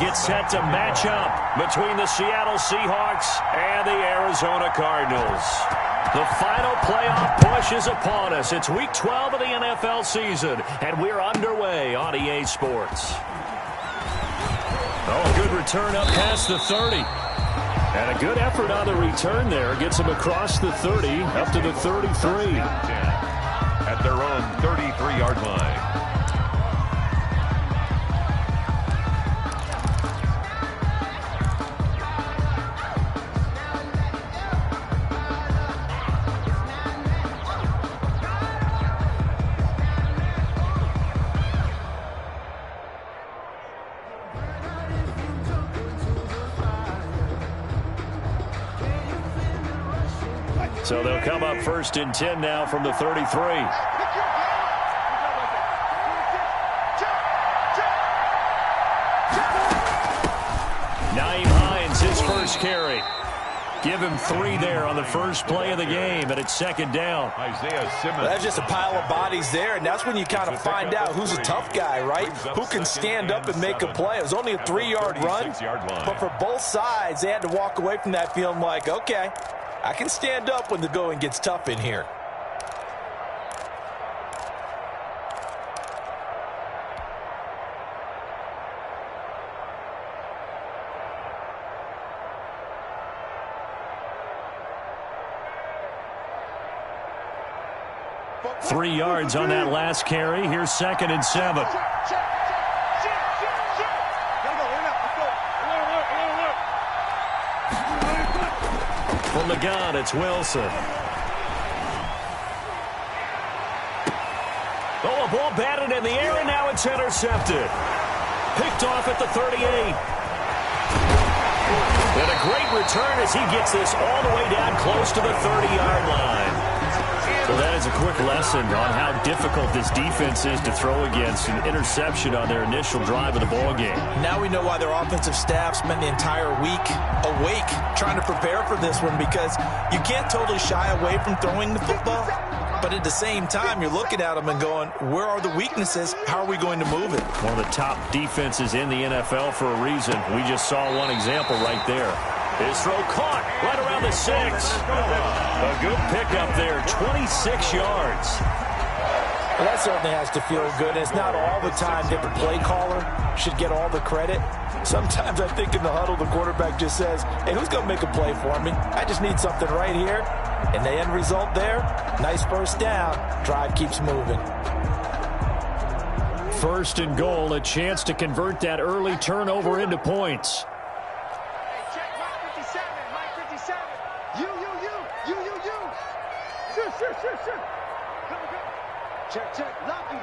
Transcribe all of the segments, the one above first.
get set to match up between the Seattle Seahawks and the Arizona Cardinals. The final playoff push is upon us. It's Week 12 of the NFL season, and we're underway on EA Sports. Oh, good return up past the 30. And a good effort on the return there. Gets him across the 30, up to the 33. At their own 33-yard line. So they'll come up 1st and 10 now from the 33. Naeem Hines, his first carry. Give him 3 there on the first play of the game, and it's 2nd down. Isaiah Simmons. Well, that's just a pile of bodies there, and that's when you kind of find out who's a tough guy, right? Who can stand up and make a play. It was only a 3-yard run, but for both sides, they had to walk away from that feeling like, okay, I can stand up when the going gets tough in here. Three yards on that last carry. Here's 2nd and 7. From the gun, it's Wilson. Oh, a ball batted in the air, and now it's intercepted. Picked off at the 38. And a great return as he gets this all the way down close to the 30-yard line. So that is a quick lesson on how difficult this defense is to throw against. An interception on their initial drive of the ballgame. Now we know why their offensive staff spent the entire week awake trying to prepare for this one, because you can't totally shy away from throwing the football. But at the same time, you're looking at them and going, where are the weaknesses? How are we going to move it? One of the top defenses in the NFL for a reason. We just saw one example right there. His throw caught right around the 6. A good pickup there, 26 yards. Well, that certainly has to feel good. It's not all the time that the play caller should get all the credit. Sometimes I think in the huddle, the quarterback just says, hey, who's going to make a play for me? I just need something right here. And the end result there, nice first down. Drive keeps moving. 1st and goal, a chance to convert that early turnover into points. Check. Lucky.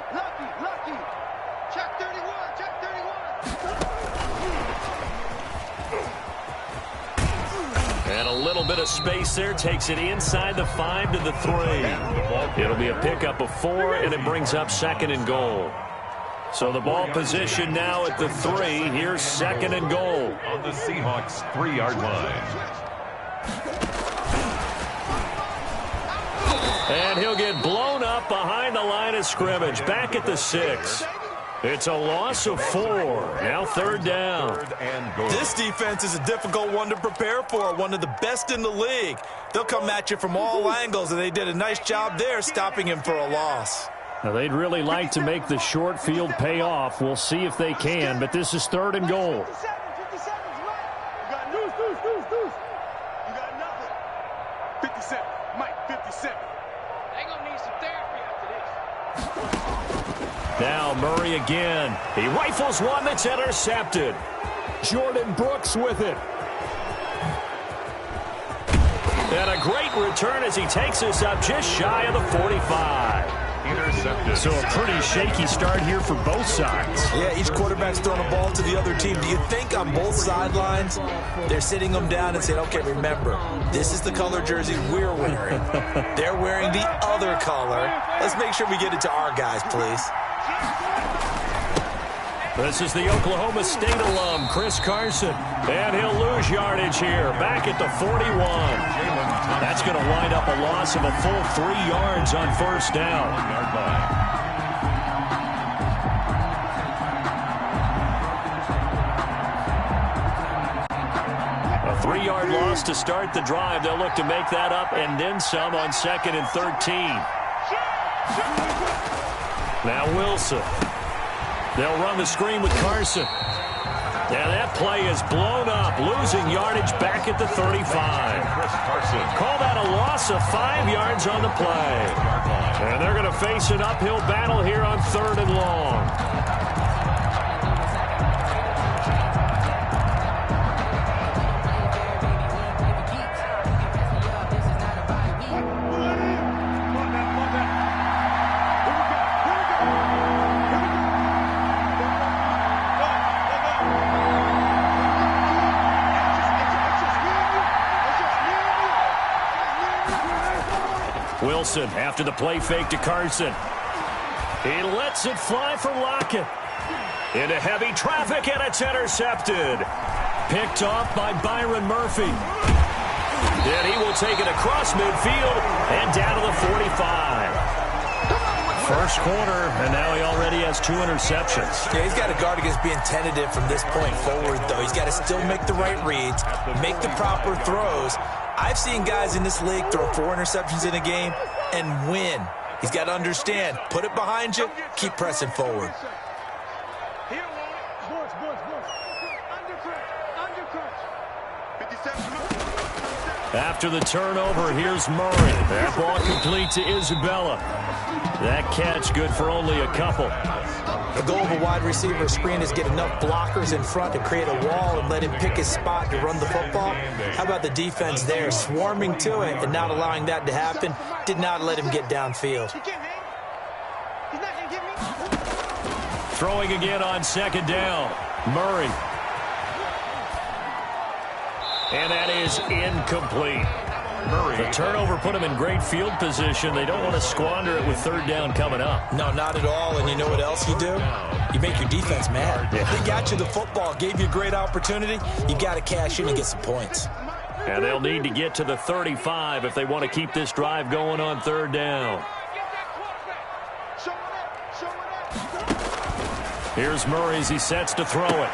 Check 31. And a little bit of space there takes it inside the 5 to the 3. It'll be a pickup of 4, and it brings up 2nd and goal. So the ball position now at the 3. Here's 2nd and goal. On the Seahawks 3-yard line. And he'll get blown up behind the line of scrimmage. Back at the 6. It's a loss of 4. Now 3rd down. This defense is a difficult one to prepare for. One of the best in the league. They'll come at you from all angles, and they did a nice job there stopping him for a loss. Now, they'd really like to make the short field pay off. We'll see if they can, but this is 3rd and goal. Now Murray again. He rifles one that's intercepted. Jordan Brooks with it. And a great return as he takes us up just shy of the 45. Intercepted. So a pretty shaky start here for both sides. Yeah, each quarterback's throwing a ball to the other team. Do you think on both sidelines they're sitting them down and saying, okay, remember, this is the color jersey we're wearing. They're wearing the other color. Let's make sure we get it to our guys, please. This is the Oklahoma State alum, Chris Carson. And he'll lose yardage here, back at the 41. That's going to wind up a loss of a full 3 yards on 1st down. 1-yard line. 3-yard loss to start the drive. They'll look to make that up and then some on 2nd and 13. Now Wilson. They'll run the screen with Carson. And that play is blown up, losing yardage back at the 35. Call that a loss of 5 yards on the play. And they're going to face an uphill battle here on 3rd and long. Wilson after the play fake to Carson. He lets it fly for Lockett. Into heavy traffic, and it's intercepted. Picked off by Byron Murphy. Then he will take it across midfield and down to the 45. First quarter, and now he already has 2 interceptions. Yeah, he's got to guard against being tentative from this point forward, though. He's got to still make the right reads, make the proper throws. I've seen guys in this league throw 4 interceptions in a game and win. He's got to understand, put it behind you, keep pressing forward. After the turnover, here's Murray. That ball complete to Isabella. That catch good for only a couple. The goal of a wide receiver screen is get enough blockers in front to create a wall and let him pick his spot to run the football. How about the defense there, swarming to it and not allowing that to happen? Did not let him get downfield. Throwing again on 2nd down. Murray. And that is incomplete. The turnover put him in great field position. They don't want to squander it with 3rd down coming up. No, not at all. And you know what else you do? You make your defense mad. Yeah. They got you the football, gave you a great opportunity. You got to cash in and get some points. And they'll need to get to the 35 if they want to keep this drive going on 3rd down. Here's Murray as he sets to throw it.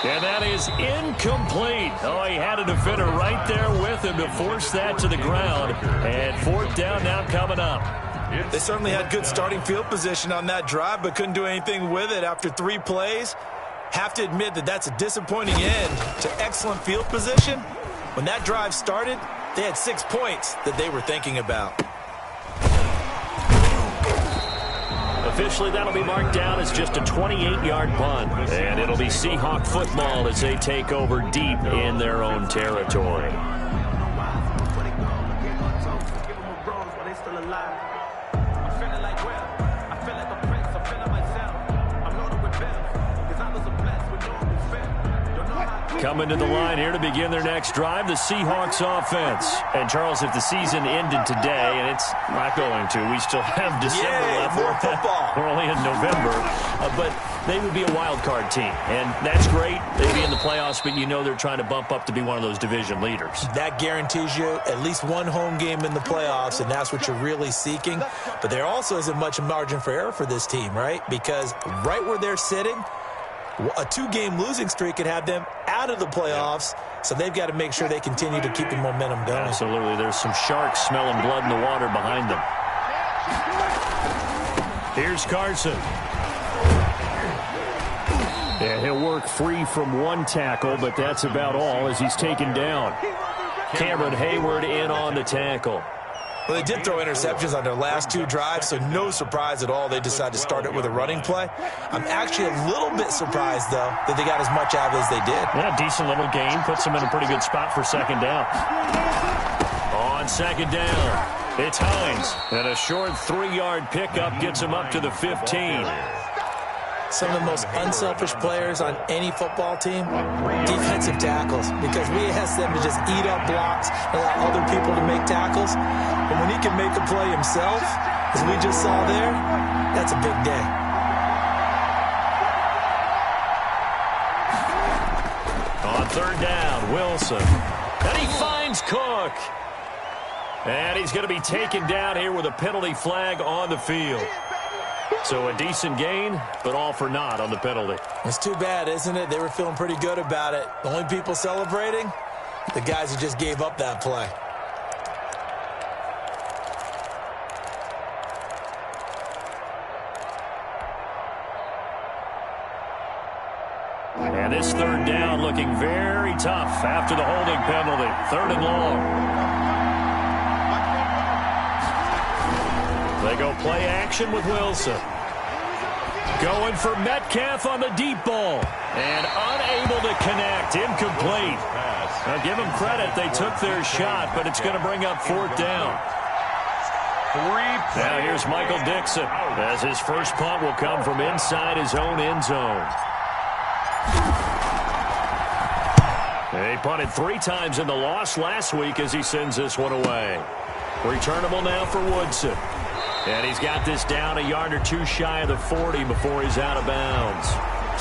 And that is incomplete. Oh, he had a defender right there with him to force that to the ground. And 4th down now coming up. They certainly had good starting field position on that drive, but couldn't do anything with it after 3 plays. Have to admit that that's a disappointing end to excellent field position. When that drive started, they had 6 points that they were thinking about. Officially, that'll be marked down as just a 28-yard punt. And it'll be Seahawk football as they take over deep in their own territory. Coming to the line here to begin their next drive, the Seahawks offense. And, Charles, if the season ended today, and it's not going to, we still have December left. More football. We're only in November. But they would be a wild card team. And that's great. They'd be in the playoffs, but you know they're trying to bump up to be one of those division leaders. That guarantees you at least one home game in the playoffs, and that's what you're really seeking. But there also isn't much margin for error for this team, right? Because right where they're sitting, a 2-game losing streak could have them out of the playoffs, so they've got to make sure they continue to keep the momentum going. Absolutely. There's some sharks smelling blood in the water behind them. Here's Carson. Yeah, he'll work free from 1 tackle, but that's about all as he's taken down. Cameron Hayward in on the tackle. Well, they did throw interceptions on their last 2 drives, so no surprise at all they decided to start it with a running play. I'm actually a little bit surprised, though, that they got as much out of it as they did. Yeah, decent little gain. Puts them in a pretty good spot for 2nd down. On 2nd down, it's Hines. And a short 3-yard pickup gets him up to the 15. Some of the most unselfish players on any football team, defensive tackles, because we ask them to just eat up blocks and allow other people to make tackles. But when he can make a play himself, as we just saw there, that's a big day. On 3rd down, Wilson. And he finds Cook. And he's going to be taken down here with a penalty flag on the field. So a decent gain, but all for naught on the penalty. It's too bad, isn't it? They were feeling pretty good about it. The only people celebrating, The guys who just gave up that play. And this third down looking very tough after the holding penalty. 3rd and long. They go play action with Wilson. Going for Metcalf on the deep ball. And unable to connect. Incomplete. Now give them credit. They took their shot, but it's going to bring up 4th down. Now here's Michael Dixon, as his first punt will come from inside his own end zone. He punted 3 times in the loss last week as he sends this one away. Returnable now for Woodson. And he's got this down a yard or 2 shy of the 40 before he's out of bounds.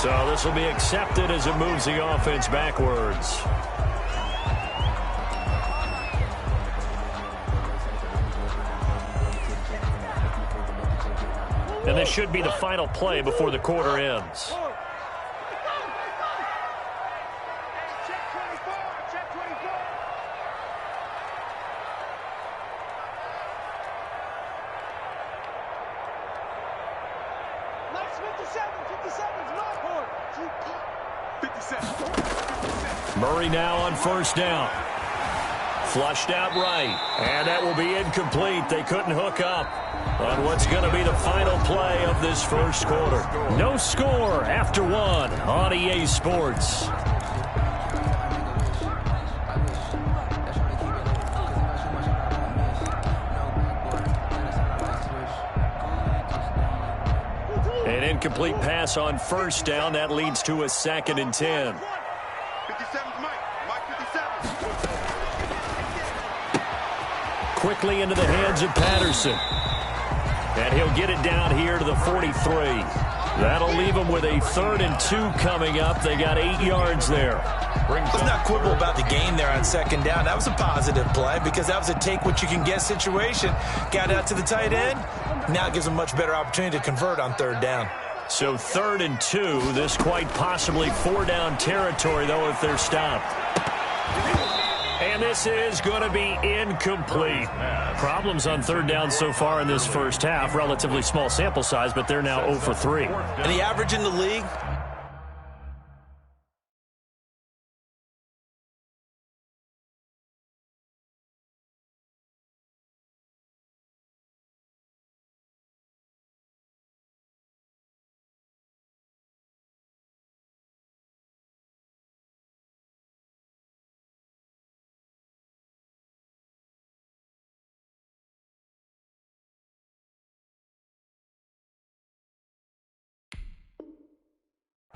So this will be accepted as it moves the offense backwards. And this should be the final play before the quarter ends. Murray now on 1st down. Flushed out right. And that will be incomplete. They couldn't hook up on what's going to be the final play of this first quarter. No score after 1 on EA Sports. An incomplete pass on 1st down. That leads to a 2nd and 10. 57's Mike. Mike 57. Quickly into the hands of Patterson. And he'll get it down here to the 43. That'll leave him with a 3rd and 2 coming up. They got 8 yards there. Let's not quibble about the gain there on 2nd down. That was a positive play because that was a take-what-you-can-get situation. Got out to the tight end. Now it gives them much better opportunity to convert on 3rd down. So 3rd and 2. This quite possibly 4-down territory, though, if they're stopped. And this is going to be incomplete. Problems on 3rd down so far in this first half. Relatively small sample size, but they're now 0 for 3. And the average in the league?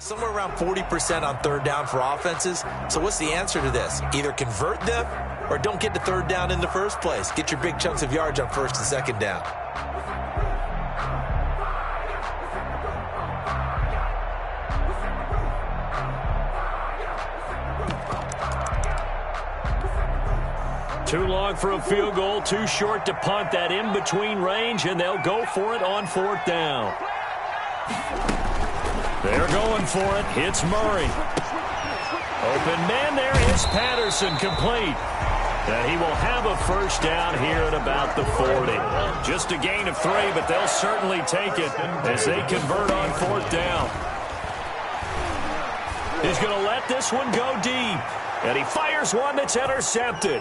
Somewhere around 40% on 3rd down for offenses. So what's the answer to this? Either convert them or don't get to 3rd down in the first place. Get your big chunks of yards on 1st and 2nd down. Too long for a field goal, too short to punt. That in-between range, and they'll go for it on 4th down. They're going for it. It's Murray. Open man there is Patterson, complete. And he will have a 1st down here at about the 40. Just a gain of 3, but they'll certainly take it as they convert on 4th down. He's going to let this one go deep. And he fires one that's intercepted.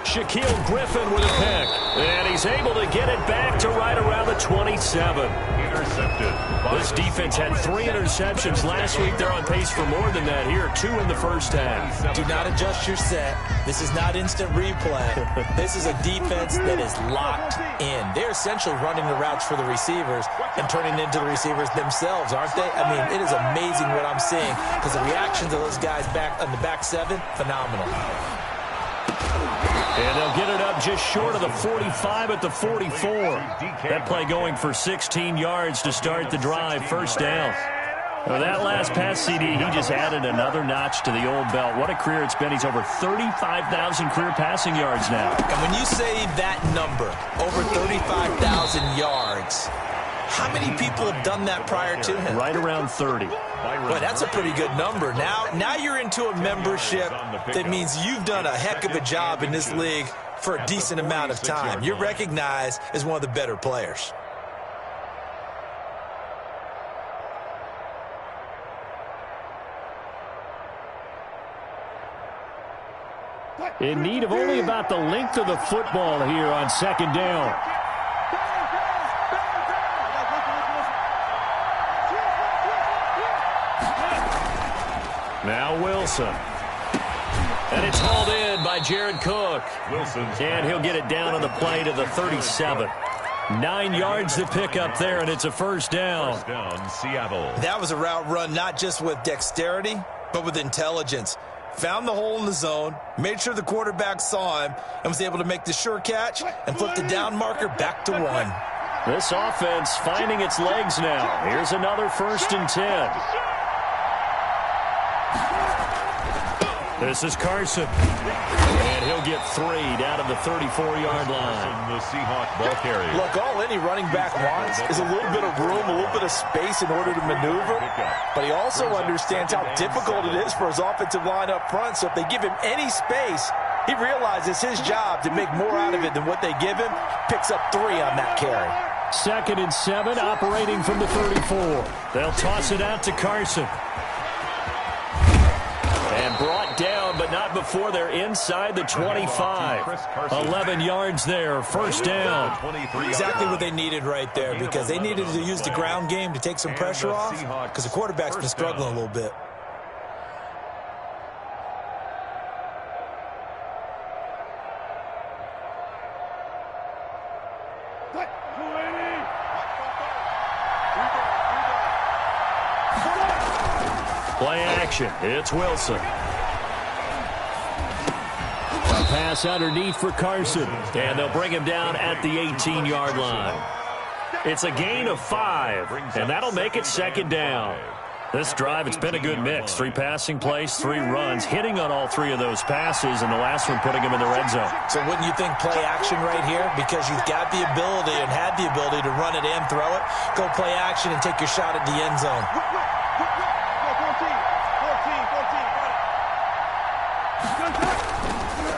Shaquille Griffin with a pick. And he's able to get it back to right around the 27. Intercepted. This defense had 3 interceptions last week. They're on pace for more than that here. 2 in the first half. Do not adjust your set. This is not instant replay. This is a defense that is locked in. They're essentially running the routes for the receivers and turning into the receivers themselves, aren't they? I mean, it is amazing what I'm seeing because the reactions of those guys back on the back 7, phenomenal. And they'll get it up just short of the 45 at the 44. That play going for 16 yards to start the drive. 1st down. Well, that last pass, CD, he just added another notch to the old belt. What a career it's been. He's over 35,000 career passing yards now. And when you say that number, over 35,000 yards, How many people have done that prior to him? Right around 30. Boy, that's a pretty good number. Now you're into a membership that means you've done a heck of a job in this league for a decent amount of time. You're recognized as one of the better players. In need of only about the length of the football here on second down. Now Wilson. And it's hauled in by Jared Cook. And he'll get it down on the play to the 37. 9 yards to pick up there, and it's a first down. First down, Seattle. That was a route run not just with dexterity, but with intelligence. Found the hole in the zone, made sure the quarterback saw him, and was able to make the sure catch and flip the down marker back to 1. This offense finding its legs now. Here's another 1st and 10. This is Carson. And he'll get 3 down to the 34-yard line. The Seahawks ball carrier. Look, all any running back wants is a little bit of room, a little bit of space in order to maneuver. But he also understands how difficult it is for his offensive line up front. So if they give him any space, he realizes his job to make more out of it than what they give him. Picks up 3 on that carry. 2nd and 7, operating from the 34. They'll toss it out to Carson. And brought down, but not before they're inside the 25. 11 yards there, first down. Exactly what they needed right there, because they needed to use the ground game to take some pressure off, because the quarterback's been struggling a little bit. Play action. It's Wilson. A pass underneath for Carson. And they'll bring him down at the 18-yard line. It's a gain of 5, and that'll make it second down. This drive, it's been a good mix. 3 passing plays, 3 runs, hitting on all 3 of those passes, and the last one putting him in the red zone. So wouldn't you think play action right here? Because you've got the ability and had the ability to run it and throw it. Go play action and take your shot at the end zone.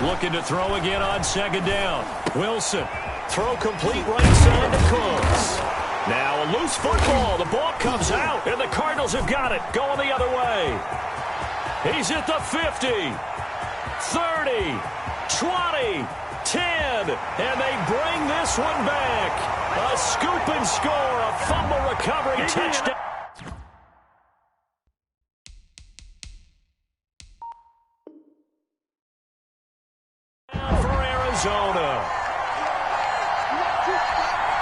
Looking to throw again on second down. Wilson, throw complete right side to Cooks. Now a loose football. The ball comes out, and the Cardinals have got it. Going the other way. He's at the 50, 30, 20, 10, and they bring this one back. A scoop and score, a fumble recovery touchdown.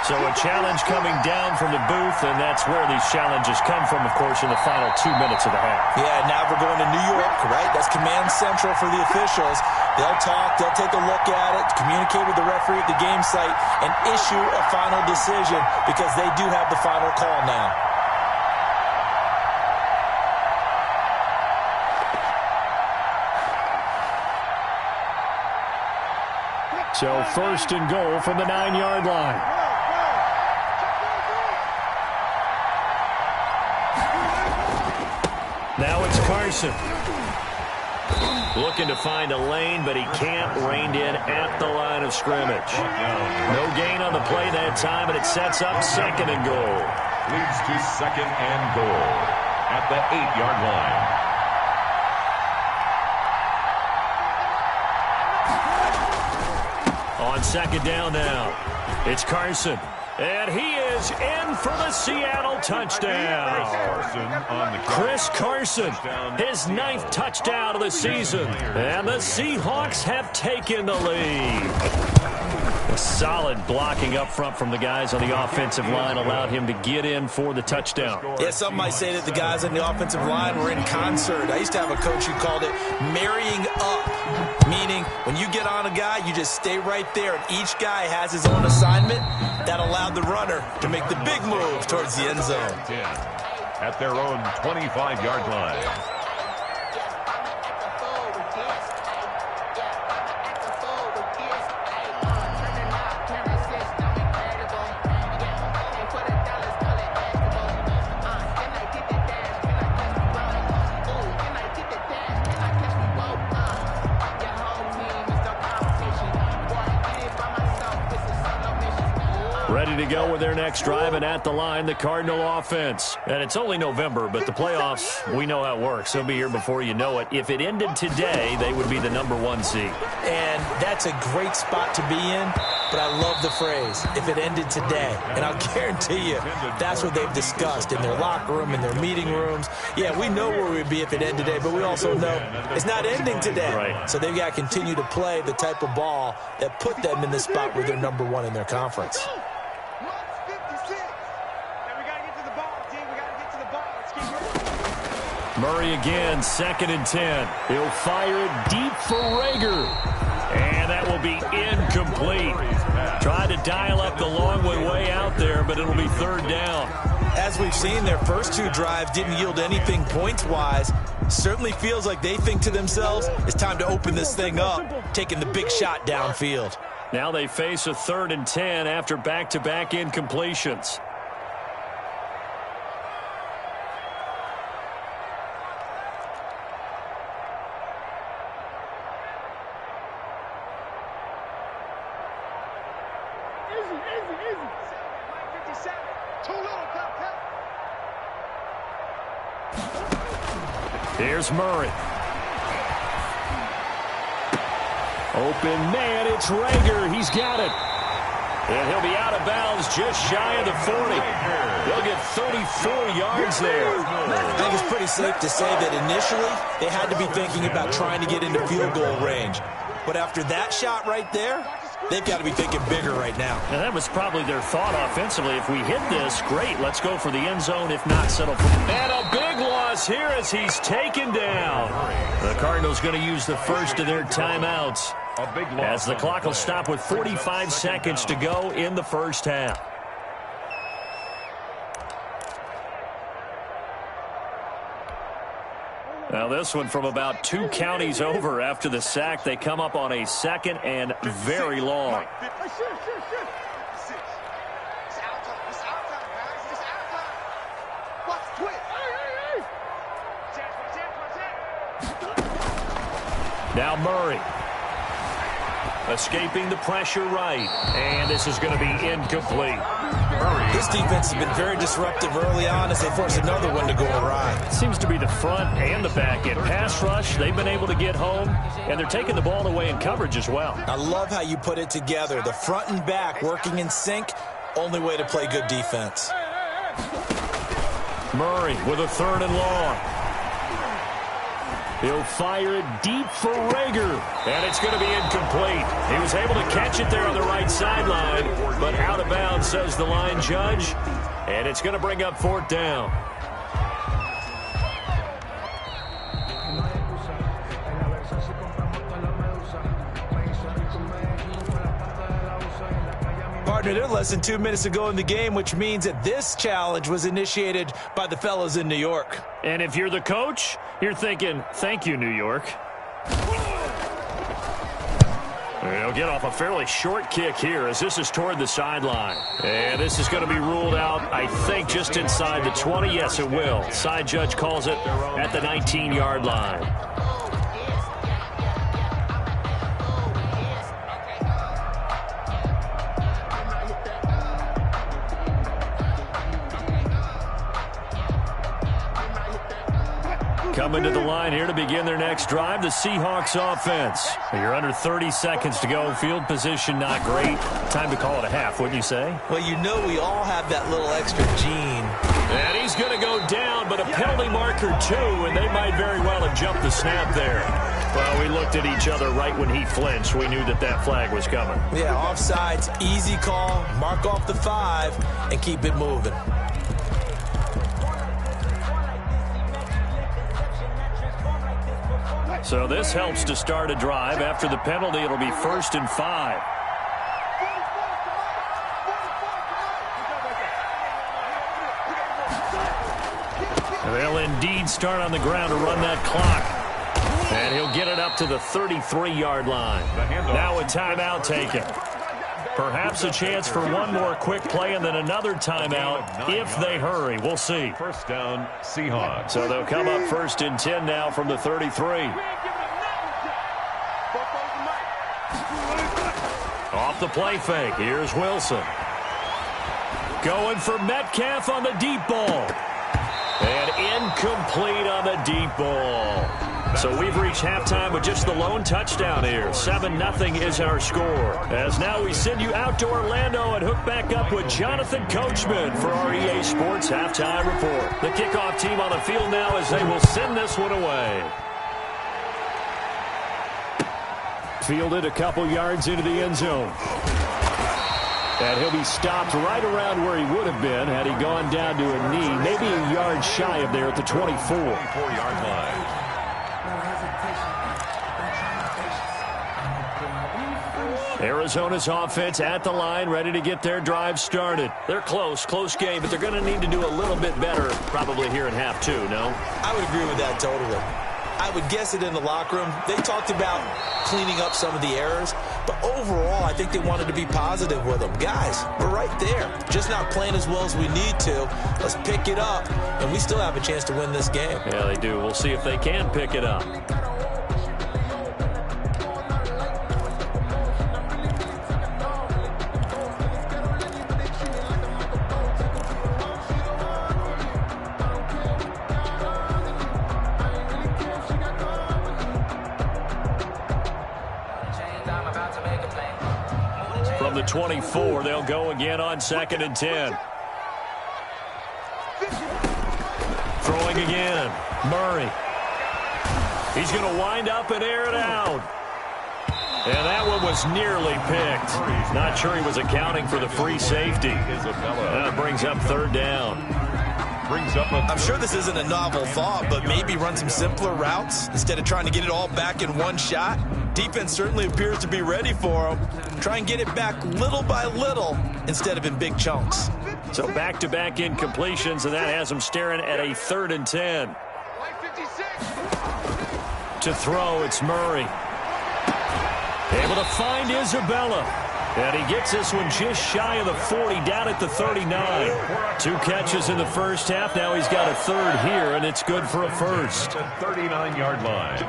So a challenge coming down from the booth, and that's where these challenges come from, of course, in the final 2 minutes of the half. Yeah, now we're going to New York, right? That's command central for the officials. They'll talk, they'll take a look at it, communicate with the referee at the game site, and issue a final decision because they do have the final call now. So 1st and goal from the 9-yard line. Now it's Carson. Looking to find a lane, but he can't. Reined in at the line of scrimmage. No gain on the play that time, and it sets up 2nd and goal. Leads to 2nd and goal at the 8-yard line. On second down now, it's Carson. And he is in for the Seattle touchdown. Chris Carson, his 9th touchdown of the season. And the Seahawks have taken the lead. A solid blocking up front from the guys on the offensive line allowed him to get in for the touchdown. Yeah, some might say that the guys on the offensive line were in concert. I used to have a coach who called it marrying up, meaning when you get on a guy, you just stay right there, and each guy has his own assignment. That allowed the runner to make the big move towards the end zone. At their own 25-yard line. Ready to go with their next drive, and at the line, the Cardinal offense. And it's only November, but the playoffs, we know how it works. They'll be here before you know it. If it ended today, they would be the #1 seed. And that's a great spot to be in, but I love the phrase, if it ended today. And I'll guarantee you, that's what they've discussed in their locker room, in their meeting rooms. Yeah, we know where we'd be if it ended today, but we also know it's not ending today. Right. So they've got to continue to play the type of ball that put them in the spot where they're #1 in their conference. Murray again, 2nd and 10. He'll fire it deep for Rager. And that will be incomplete. Tried to dial up the long way out there, but it'll be 3rd down. As we've seen, their first 2 drives didn't yield anything points-wise. Certainly feels like they think to themselves, it's time to open this thing up, taking the big shot downfield. Now they face a 3rd and 10 after back-to-back incompletions. Here's Murray. Open man, it's Rager. He's got it. And he'll be out of bounds just shy of the 40. He'll get 34 yards there. I think it's pretty safe to say that initially they had to be thinking about trying to get into field goal range. But after that shot right there, they've got to be thinking bigger right now. And that was probably their thought offensively. If we hit this, great. Let's go for the end zone. If not, settle for... And a big loss here as he's taken down. The Cardinals going to use the first of their timeouts as the clock will stop with 45 seconds to go in the first half. Now this one from about 2 counties over after the sack. They come up on a 2nd and very long. Now Murray. Escaping the pressure right. And this is going to be incomplete. This defense has been very disruptive early on as they force another one to go awry. It seems to be the front and the back end. Pass rush, they've been able to get home, and they're taking the ball away in coverage as well. I love how you put it together. The front and back working in sync, only way to play good defense. Murray with a 3rd and long. He'll fire it deep for Rager, and it's going to be incomplete. He was able to catch it there on the right sideline, but out of bounds, says the line judge, and it's going to bring up 4th down. Partner, they're less than 2 minutes to go in the game, which means that this challenge was initiated by the fellas in New York. And if you're the coach, you're thinking, thank you, New York. He'll get off a fairly short kick here as this is toward the sideline. And this is going to be ruled out, I think, just inside the 20. Yes, it will. Side judge calls it at the 19-yard line. Coming to the line here to begin their next drive, the Seahawks offense. You're under 30 seconds to go. Field position not great. Time to call it a half, wouldn't you say? Well, you know we all have that little extra gene. And he's going to go down, but a penalty marker too, and they might very well have jumped the snap there. Well, we looked at each other right when he flinched. We knew that that flag was coming. Yeah, offsides, easy call, mark off the 5, and keep it moving. So this helps to start a drive. After the penalty, it'll be 1st and 5. They'll indeed start on the ground to run that clock. And he'll get it up to the 33-yard line. Now a timeout taken. Perhaps a chance for one more quick play and then another timeout if they hurry. We'll see. 1st down, Seahawks. So they'll come up 1st and 10 now from the 33. Off the play fake. Here's Wilson. Going for Metcalf on the deep ball. And incomplete on the deep ball. So we've reached halftime with just the lone touchdown here. 7-0 is our score. As now we send you out to Orlando and hook back up with Jonathan Coachman for our EA Sports Halftime Report. The kickoff team on the field now as they will send this one away. Fielded a couple yards into the end zone. And he'll be stopped right around where he would have been had he gone down to a knee, maybe a yard shy of there at the 24-yard line. Arizona's offense at the line, ready to get their drive started. They're close game, but they're going to need to do a little bit better probably here in half two, no? I would agree with that totally. I would guess it in the locker room. They talked about cleaning up some of the errors, but overall, I think they wanted to be positive with them. Guys, we're right there. Just not playing as well as we need to. Let's pick it up, and we still have a chance to win this game. Yeah, they do. We'll see if they can pick it up. From the 24, they'll go again on 2nd and 10. Throwing again. Murray. He's going to wind up and air it out. And that one was nearly picked. Not sure he was accounting for the free safety. That brings up 3rd down. I'm sure this isn't a novel thought, but maybe run some simpler routes instead of trying to get it all back in one shot. Defense certainly appears to be ready for them. Try and get it back little by little instead of in big chunks. So back-to-back incompletions, and that has them staring at a 3rd and 10. To throw, it's Murray. Able to find Isabella. And he gets this one just shy of the 40, down at the 39. 2 catches in the first half. Now he's got a 3rd here, and it's good for a first. The 39-yard line.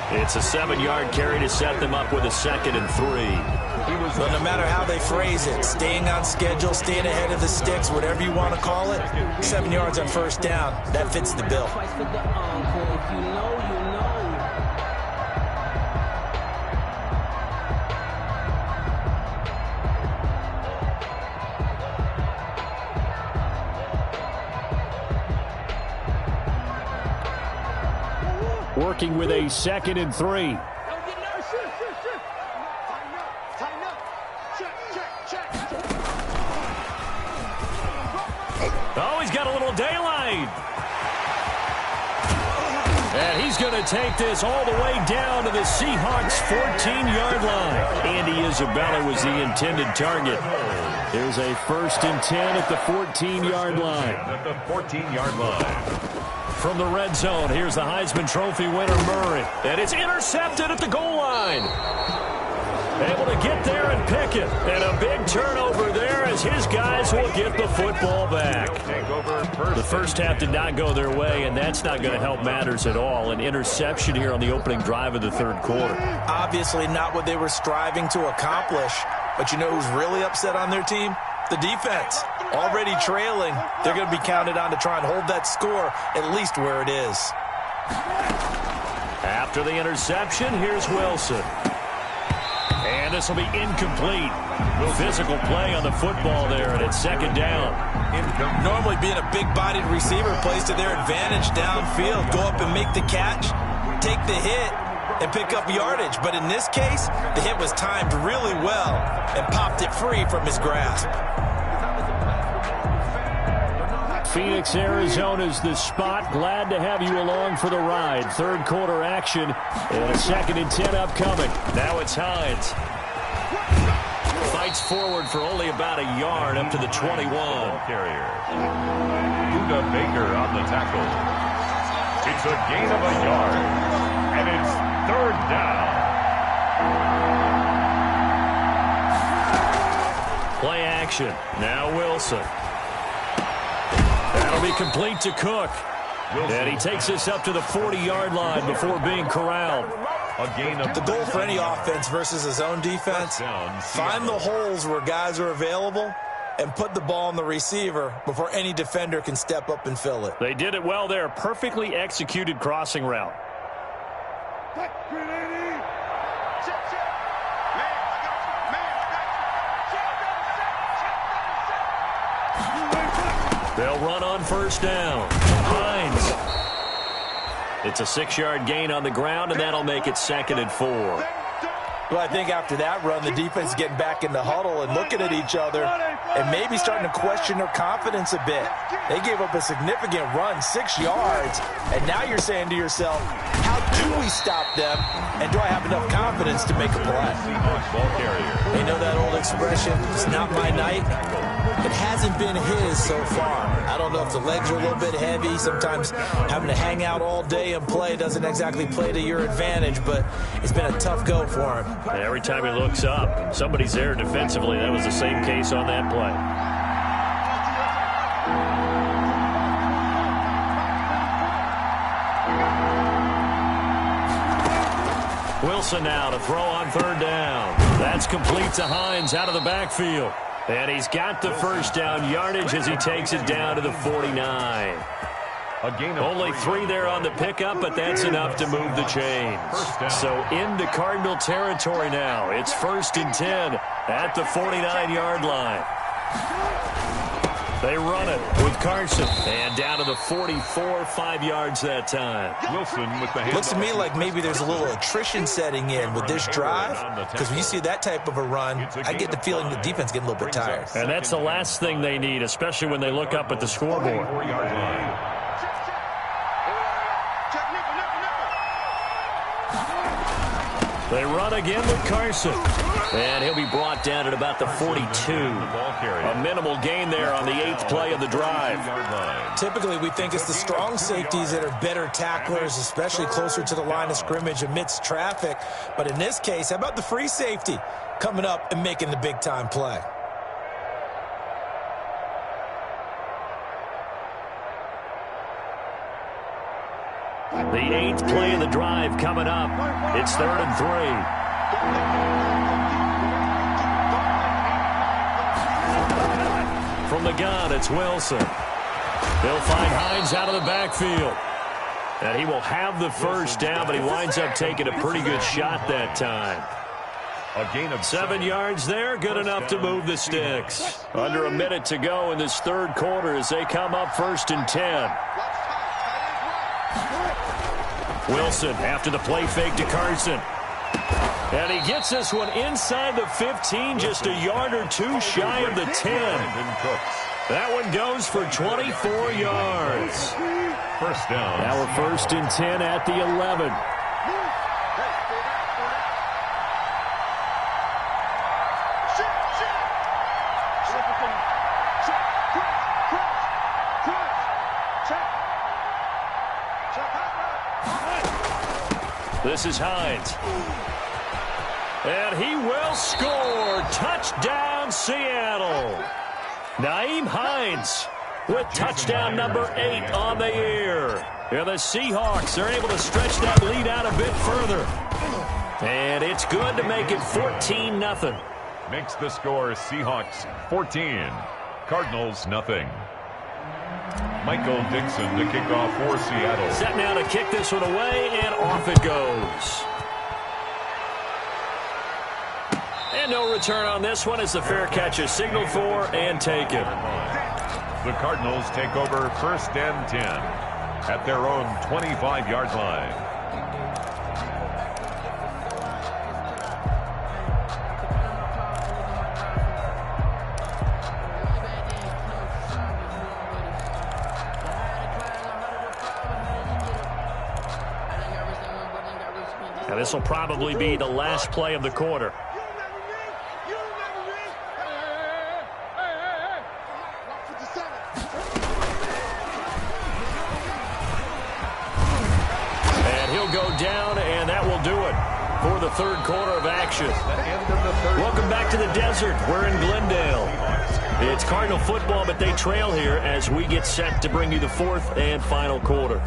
It's a 7-yard carry to set them up with a 2nd and 3. Well, no matter how they phrase it, staying on schedule, staying ahead of the sticks, whatever you want to call it, 7 yards on 1st down, that fits the bill. Working with a 2nd and 3. Oh, he's got a little daylight. And he's going to take this all the way down to the Seahawks' 14-yard line. Andy Isabella was the intended target. There's a 1st and 10 at the 14-yard line. At the 14-yard line. From the red zone, here's the Heisman Trophy winner, Murray. And it's intercepted at the goal line. Able to get there and pick it. And a big turnover there as his guys will get the football back. The first half did not go their way, and that's not going to help matters at all. An interception here on the opening drive of the 3rd quarter. Obviously not what they were striving to accomplish. But you know who's really upset on their team? The defense. Already trailing. They're going to be counted on to try and hold that score at least where it is. After the interception, here's Wilson. And this will be incomplete. Physical play on the football there, and it's 2nd down. Normally being a big-bodied receiver plays to their advantage downfield. Go up and make the catch, take the hit, and pick up yardage. But in this case, the hit was timed really well and popped it free from his grasp. Phoenix, Arizona's the spot. Glad to have you along for the ride. 3rd quarter action and a 2nd and 10 upcoming. Now it's Hines. Fights forward for only about a yard up to the 21. Carrier. Buda Baker on the tackle. It's a gain of a yard. And it's 3rd down. Play action. Now Wilson. That'll be complete to Cook. And he takes us up to the 40-yard line before being corralled. The goal for any offense versus his own defense, find the holes where guys are available and put the ball on the receiver before any defender can step up and fill it. They did it well there. Perfectly executed crossing route. They'll run on first down. Hines. It's a 6-yard gain on the ground, and that'll make it 2nd and 4. Well, I think after that run, the defense is getting back in the huddle and looking at each other and maybe starting to question their confidence a bit. They gave up a significant run, 6 yards, and now you're saying to yourself, how do we stop them, and do I have enough confidence to make a play? They know that old expression, it's not my night. It hasn't been his so far. I don't know if the legs are a little bit heavy. Sometimes having to hang out all day and play doesn't exactly play to your advantage, but it's been a tough go for him. And every time he looks up, somebody's there defensively. That was the same case on that play. Wilson now to throw on 3rd down. That's complete to Hines out of the backfield. And he's got the first down yardage as he takes it down to the 49. Only 3 there on the pickup, but that's enough to move the chains. So into Cardinal territory now. It's 1st and 10 at the 49-yard line. They run it with Carson. And down to the 44, 5 yards that time. Wilson with the hand. Looks to me like maybe there's a little attrition setting in with this drive, because when you see that type of a run, I get the feeling the defense getting a little bit tired. And that's the last thing they need, especially when they look up at the scoreboard. They run again with Carson. And he'll be brought down at about the 42. A minimal gain there on the 8th play of the drive. Typically, we think it's the strong safeties that are better tacklers, especially closer to the line of scrimmage amidst traffic. But in this case, how about the free safety coming up and making the big-time play? The 8th play of the drive coming up. It's 3rd and 3. From the gun, it's Wilson. He'll find Hines out of the backfield. And he will have the first down, but he winds up taking a pretty good shot that time. A gain of 7 yards there, good enough to move the sticks. Under a minute to go in this 3rd quarter as they come up 1st and 10. Wilson after the play fake to Carson. And he gets this one inside the 15, just a yard or 2 shy of the 10. That one goes for 24 yards. First down. Now we're 1st and 10 at the 11. This is Hines. And he will score. Touchdown, Seattle. Nyheim Hines with touchdown number 8 on the year. And the Seahawks are able to stretch that lead out a bit further. And it's good to make it 14-0. Makes the score Seahawks 14, Cardinals nothing. Michael Dixon to kick off for Seattle. Set now to kick this one away, and off it goes. And no return on this one as the fair catch is signaled for and taken. The Cardinals take over 1st and 10 at their own 25-yard line. Now this will probably be the last play of the quarter. And he'll go down, and that will do it for the third quarter of action. Welcome back to the desert. We're in Glendale. It's Cardinal football, but they trail here as we get set to bring you the fourth and final quarter.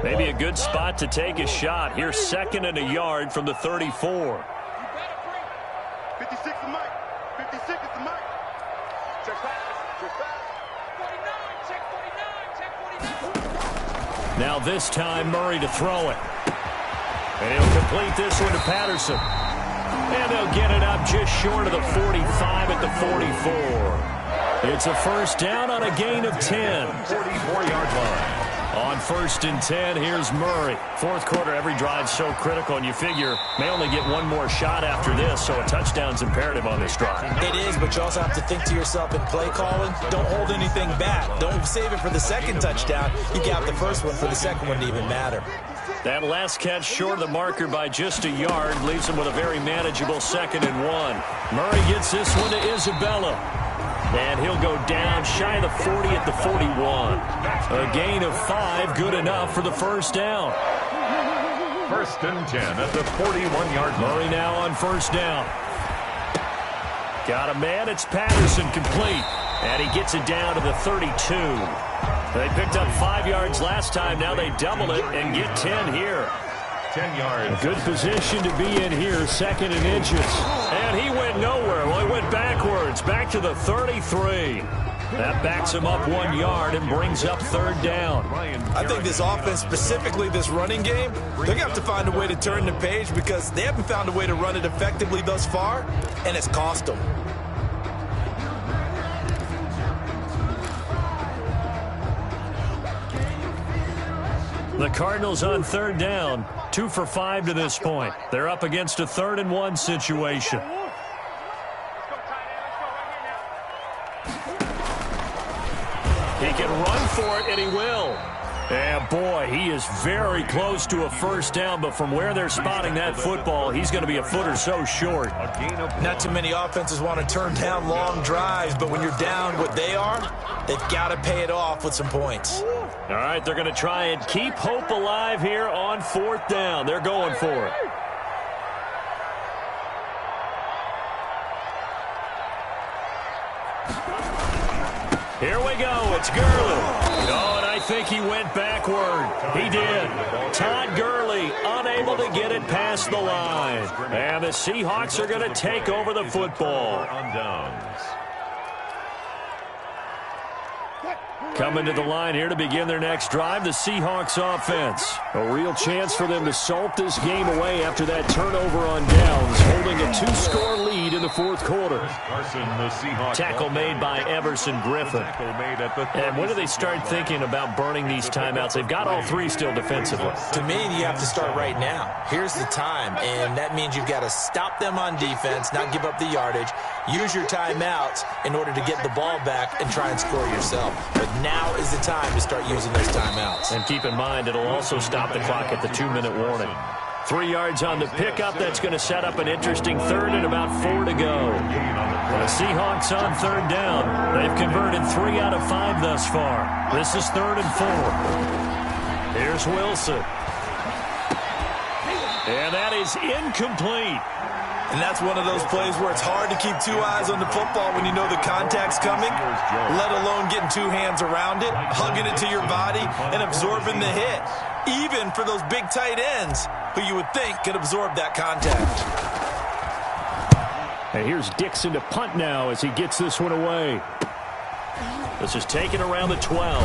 Maybe a good spot to take a shot. Here's 2nd and a yard from the 34. 56 is Mike. 56 is the Mike. Check pass. Check pass. 49. Check 49. Check 49. Now this time Murray to throw it. And he'll complete this one to Patterson. And they'll get it up just short of the 45 at the 44. It's a first down on a gain of 10. 44-yard line. On 1st and 10, here's Murray. Fourth quarter, every drive's so critical, and you figure may only get one more shot after this, so a touchdown's imperative on this drive. It is, but you also have to think to yourself in play calling, don't hold anything back. Don't save it for the second touchdown. You got the first one for the second one to even matter. That last catch short of the marker by just a yard leaves him with a very manageable 2nd and 1. Murray gets this one to Isabella. And he'll go down shy of the 40 at the 41. A gain of 5, good enough for the first down. 1st and 10 at the 41-yard line. Murray now on first down. Got a man, it's Patterson, complete. And he gets it down to the 32. They picked up 5 yards last time, now they double it and get 10 here. 10 yards. Good position to be in here, 2nd and inches. And he went nowhere. Well, he went backwards, back to the 33. That backs him up 1 yard and brings up 3rd down. I think this offense, specifically this running game, they're going to have to find a way to turn the page because they haven't found a way to run it effectively thus far, and it's cost them. The Cardinals on 3rd down, 2 for 5 to this point. They're up against a 3rd and 1 situation. He can run for it, and he will. And boy, he is very close to a first down, but from where they're spotting that football, he's going to be a foot or so short. Not too many offenses want to turn down long drives, but when you're down what they are, they've got to pay it off with some points. All right, they're going to try and keep hope alive here on 4th down. They're going for it. Here we go. It's Gurley. Oh, and I think he went backward. He did. Todd Gurley unable to get it past the line. And the Seahawks are going to take over the football. On downs. Coming to the line here to begin their next drive, the Seahawks offense. A real chance for them to salt this game away after that turnover on downs, holding a 2-score lead in the 4th quarter. Carson, the Seahawks. Tackle made by Everson Griffin. And when do they start thinking about burning these timeouts? They've got all 3 still defensively. To me, you have to start right now. Here's the time, and that means you've got to stop them on defense, not give up the yardage, use your timeouts in order to get the ball back and try and score yourself. But now is the time to start using those timeouts. And keep in mind, it'll also stop the clock at the 2-minute warning. 3 yards on the pickup. That's going to set up an interesting 3rd and about 4 to go. The Seahawks on 3rd down. They've converted 3 out of 5 thus far. This is 3rd and 4. Here's Wilson. And that is incomplete. And that's one of those plays where it's hard to keep 2 eyes on the football when you know the contact's coming, let alone getting 2 hands around it, hugging it to your body, and absorbing the hit. Even for those big tight ends who you would think could absorb that contact. And here's Dixon to punt now as he gets this one away. This is taken around the 12.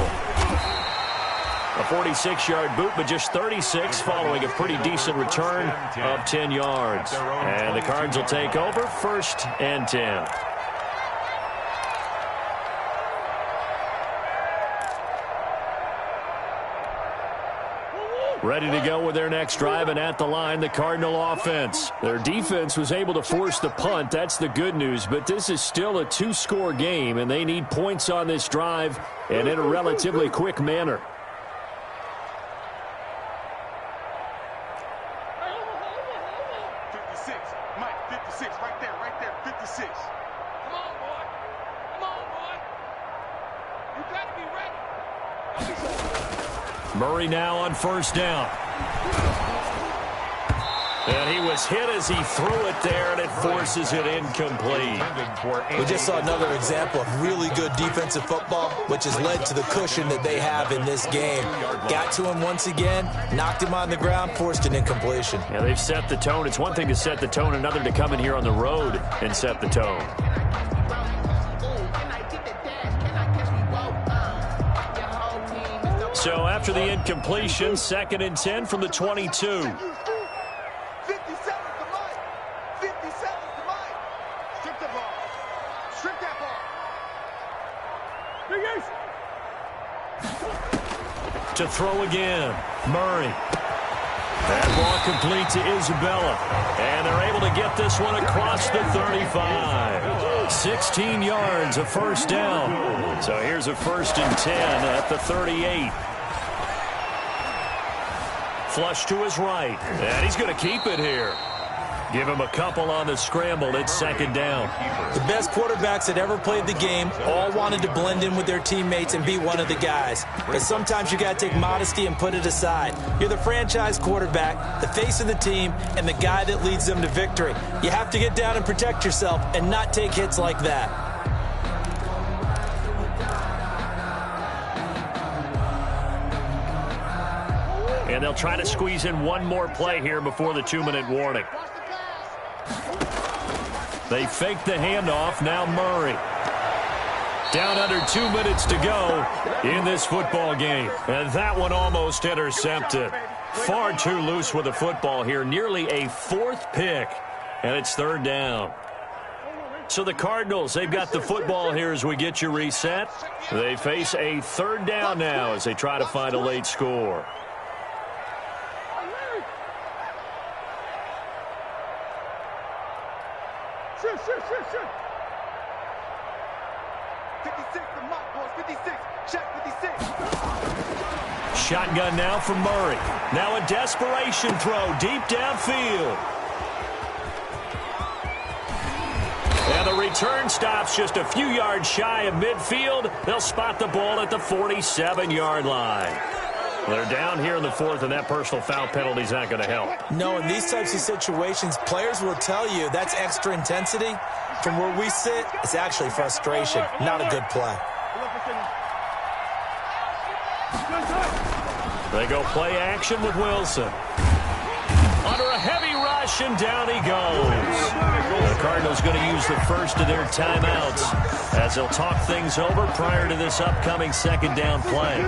A 46-yard boot, but just 36 following a pretty decent return of 10 yards. And the Cards will take over 1st and 10. Ready to go with their next drive, and at the line, the Cardinal offense. Their defense was able to force the punt. That's the good news, but this is still a 2-score game, and they need points on this drive and in a relatively quick manner. Right there, 56. Come on, boy. Come on, boy. You got to be ready. Murray now on first down. And he was hit as he threw it there, and it forces it incomplete. We just saw another example of really good defensive football, which has led to the cushion that they have in this game. Got to him once again, knocked him on the ground, forced an incompletion. Yeah, they've set the tone. It's one thing to set the tone, another to come in here on the road and set the tone. So after the incompletion, 2nd and 10 from the 22. To throw again, Murray. That ball complete to Isabella. And they're able to get this one across the 35. 16 yards, a first down. So here's a 1st and 10 at the 38. Flush to his right. And he's going to keep it here. Give him a couple on the scramble. It's 2nd down. The best quarterbacks that ever played the game all wanted to blend in with their teammates and be one of the guys. But sometimes you got to take modesty and put it aside. You're the franchise quarterback, the face of the team, and the guy that leads them to victory. You have to get down and protect yourself and not take hits like that. And they'll try to squeeze in one more play here before the 2-minute warning. They fake the handoff. Now Murray. Down under 2 minutes to go in this football game. And that one almost intercepted. Far too loose with the football here. Nearly a 4th pick. And it's 3rd down. So the Cardinals, they've got the football here as we get you reset. They face a 3rd down now as they try to find a late score. Sure. 56, the mark, boys. 56. Check 56. Shotgun now for Murray. Now a desperation throw deep downfield. And the return stops just a few yards shy of midfield. They'll spot the ball at the 47-yard line. They're down here in the 4th, and that personal foul penalty is not going to help. No, in these types of situations, players will tell you that's extra intensity. From where we sit, it's actually frustration, not a good play. They go play action with Wilson. Under a heavy rush, and down he goes. The Cardinals going to use the first of their timeouts as they'll talk things over prior to this upcoming 2nd down play.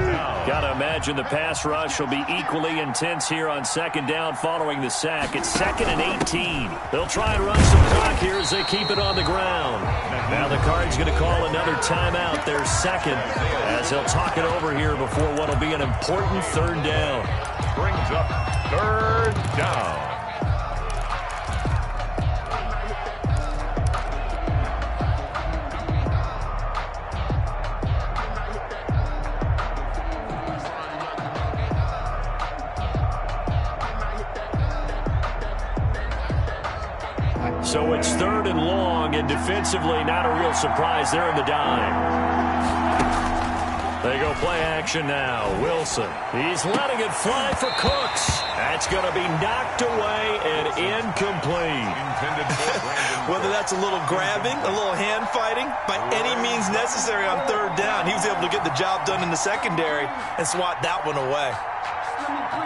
Got to imagine the pass rush will be equally intense here on 2nd down following the sack. It's 2nd and 18. They'll try and run some clock here as they keep it on the ground. Now the Cards going to call another timeout, their 2nd, as they'll talk it over here before what will be an important 3rd down. Brings up 3rd down. So it's 3rd and long, and defensively not a real surprise there in the dime. They go play action now. Wilson, he's letting it fly for Cooks. That's going to be knocked away and incomplete. Whether that's a little grabbing, a little hand fighting, by any means necessary on 3rd down, he was able to get the job done in the secondary and swat that one away.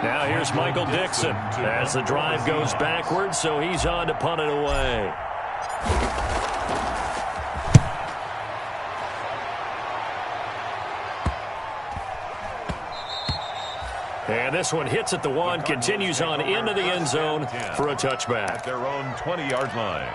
Now here's Michael Dixon as the drive goes backwards, so he's on to punt it away. And this one hits at the 1, continues on into the end zone for a touchback. At their own 20-yard line.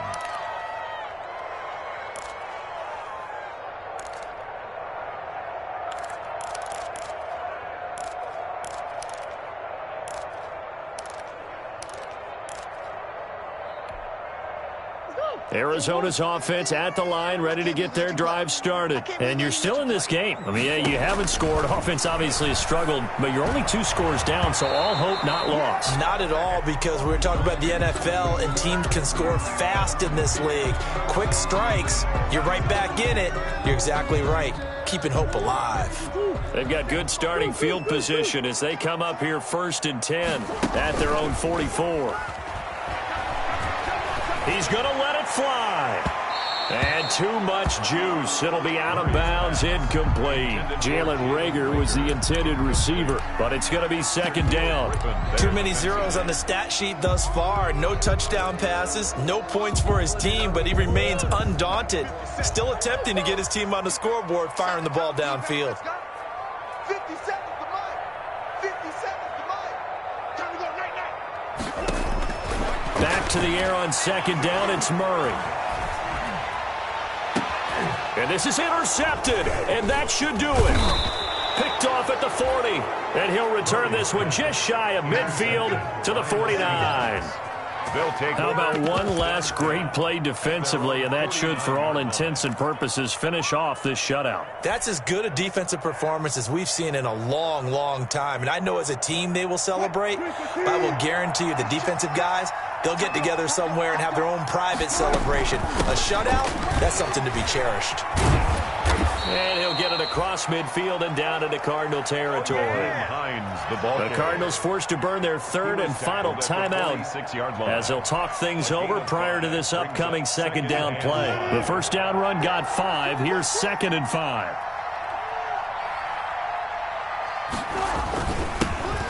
Arizona's offense at the line, ready to get their drive started. And you're still in this game. I mean, yeah, you haven't scored. Offense obviously has struggled, but you're only 2 scores down, so all hope not lost. Not at all, because we were talking about the NFL, and teams can score fast in this league. Quick strikes, you're right back in it. You're exactly right. Keeping hope alive. They've got good starting field position as they come up here 1st and 10 at their own 44. He's going to let it fly. And too much juice. It'll be out of bounds, incomplete. Jalen Reagor was the intended receiver, but it's going to be 2nd down. Too many zeros on the stat sheet thus far. No touchdown passes, no points for his team, but he remains undaunted. Still attempting to get his team on the scoreboard, firing the ball downfield. 50 seconds to Mike. 50 seconds to Mike. Time to go right now. Back to the air on 2nd down. It's Murray. And this is intercepted, and that should do it. Picked off at the 40, and he'll return this one just shy of midfield to the 49. How about one last great play defensively, and that should, for all intents and purposes, finish off this shutout. That's as good a defensive performance as we've seen in a long, long time. And I know as a team they will celebrate, but I will guarantee you the defensive guys, they'll get together somewhere and have their own private celebration. A shutout, that's something to be cherished. And he'll get it across midfield and down into Cardinal territory. The Cardinals forced to burn their 3rd and final timeout as they'll talk things over prior to this upcoming 2nd down play. The 1st down run got 5. Here's 2nd and 5.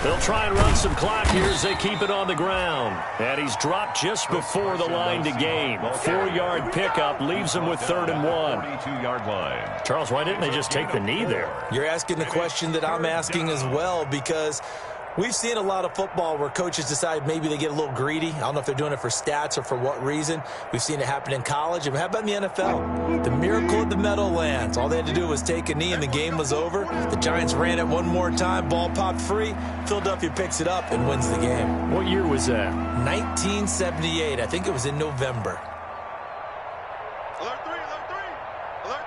They'll try and run some clock here as they keep it on the ground. And he's dropped just before the line to gain. 4-yard pickup leaves him with 3rd and 1. 22-yard line. Charles, why didn't they just take the knee there? You're asking the question that I'm asking as well, because we've seen a lot of football where coaches decide maybe they get a little greedy. I don't know if they're doing it for stats or for what reason. We've seen it happen in college. And how about in the NFL? The miracle of the Meadowlands. All they had to do was take a knee and the game was over. The Giants ran it one more time. Ball popped free. Philadelphia picks it up and wins the game. What year was that? 1978. I think it was in November. Alert 3, alert 3, alert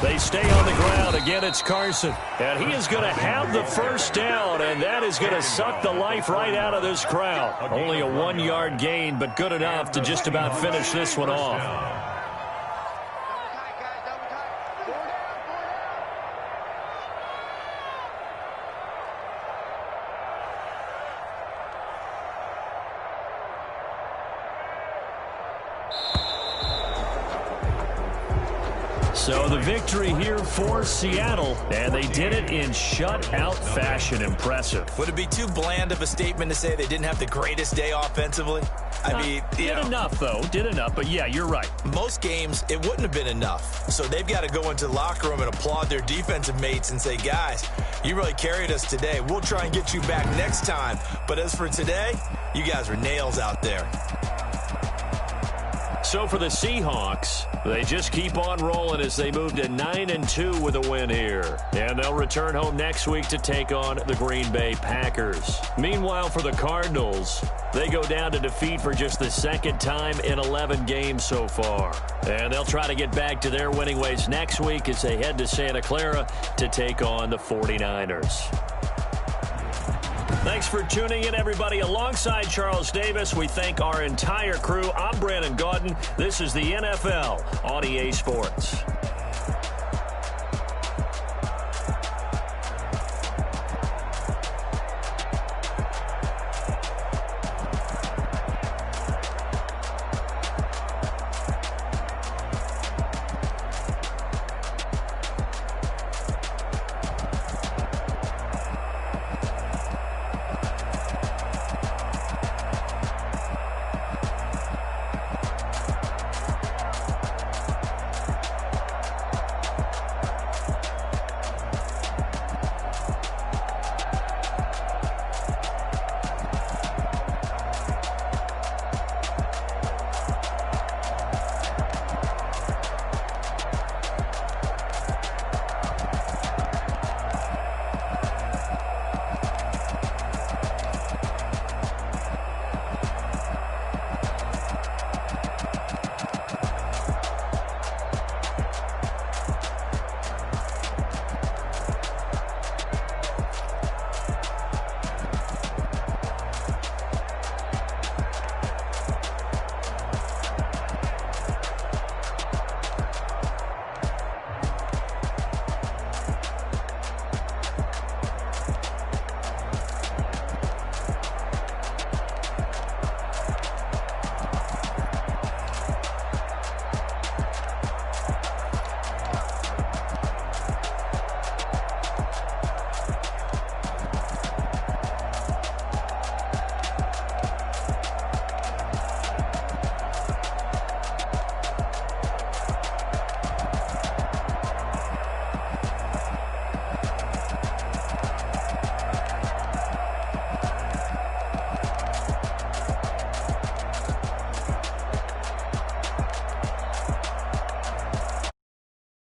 3. They stay on the ground. Again, it's Carson. And he is going to have the 1st down, and that is going to suck the life right out of this crowd. Only a 1-yard gain, but good enough to just about finish this one off. So the victory here for Seattle, and they did it in shutout fashion. Impressive. Would it be too bland of a statement to say they didn't have the greatest day offensively? I mean, did enough, though. Did enough, but yeah, you're right. Most games, it wouldn't have been enough. So they've got to go into the locker room and applaud their defensive mates and say, guys, you really carried us today. We'll try and get you back next time. But as for today, you guys were nails out there. So for the Seahawks, they just keep on rolling as they move to 9-2 with a win here. And they'll return home next week to take on the Green Bay Packers. Meanwhile, for the Cardinals, they go down to defeat for just the 2nd time in 11 games so far. And they'll try to get back to their winning ways next week as they head to Santa Clara to take on the 49ers. Thanks for tuning in, everybody. Alongside Charles Davis, we thank our entire crew. I'm Brandon Gaudin. This is the NFL on EA Sports.